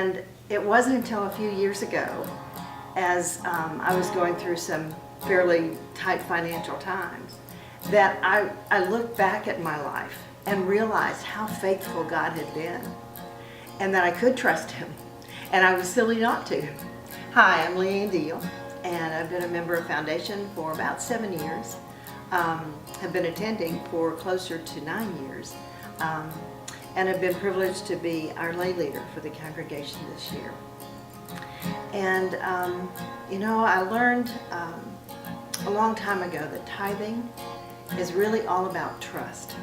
And it wasn't until a few years ago, as I was going through some fairly tight financial times, that I looked back at my life and realized how faithful God had been, and that I could trust Him, and I was silly not to. Hi, I'm Leanne Deal, and I've been a member of Foundation for about 7 years. Have been attending for closer to 9 years, and have been privileged to be our lay leader for the congregation this year. And I learned a long time ago that tithing is really all about trust.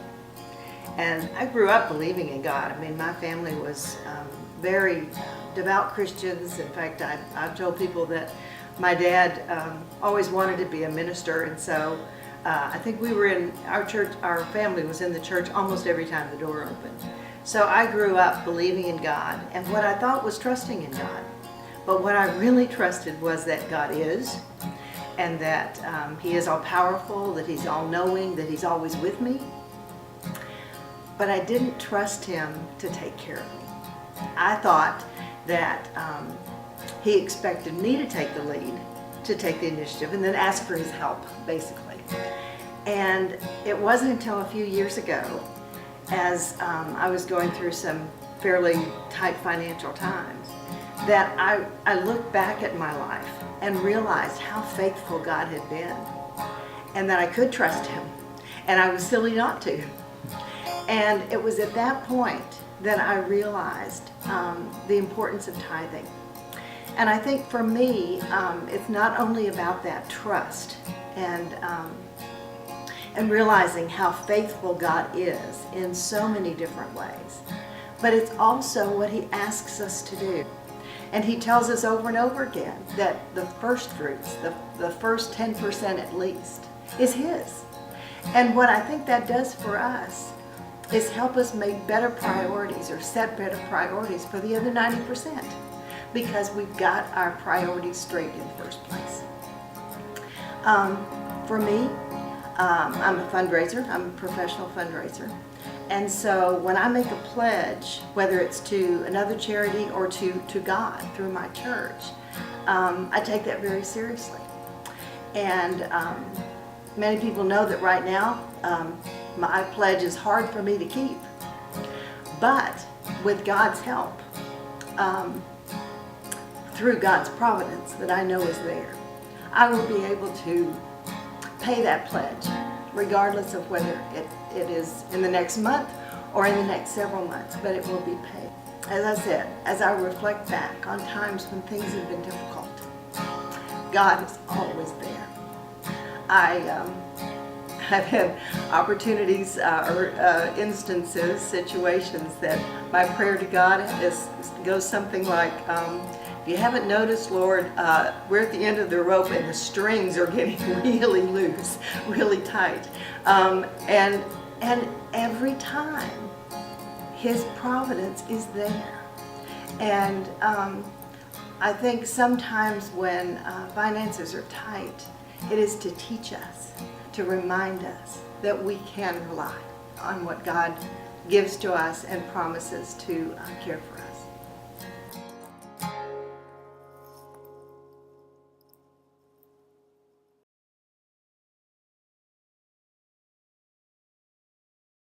And I grew up believing in God. I mean, my family was very devout Christians. In fact, I've told people that my dad always wanted to be a minister, and so I think we were in our church, our family was in the church almost every time the door opened. So I grew up believing in God, and what I thought was trusting in God. But what I really trusted was that God is, and that He is all-powerful, that He's all-knowing, that He's always with me. But I didn't trust Him to take care of me. I thought that He expected me to take the lead, to take the initiative, and then ask for His help, basically. And it wasn't until a few years ago, as I was going through some fairly tight financial times, that I looked back at my life and realized how faithful God had been, and that I could trust Him, and I was silly not to. And it was at that point that I realized the importance of tithing. And I think for me, it's not only about that trust and realizing how faithful God is in so many different ways, but it's also what He asks us to do. And He tells us over and over again that the first fruits, the first 10% at least, is His. And what I think that does for us is help us make better priorities, or set better priorities for the other 90%, because we've got our priorities straight in the first place. For me, I'm a fundraiser. I'm a professional fundraiser. And so when I make a pledge, whether it's to another charity or to God through my church, I take that very seriously. And many people know that right now, my pledge is hard for me to keep. But with God's help, through God's providence that I know is there, I will be able to pay that pledge, regardless of whether it is in the next month or in the next several months, but it will be paid. As I said, as I reflect back on times when things have been difficult, God is always there. I've had opportunities or instances, situations that my prayer to God goes something like, if you haven't noticed, Lord, we're at the end of the rope and the strings are getting really loose, really tight. And every time, His providence is there. And I think sometimes when finances are tight, it is to teach us, to remind us that we can rely on what God gives to us and promises to care for us.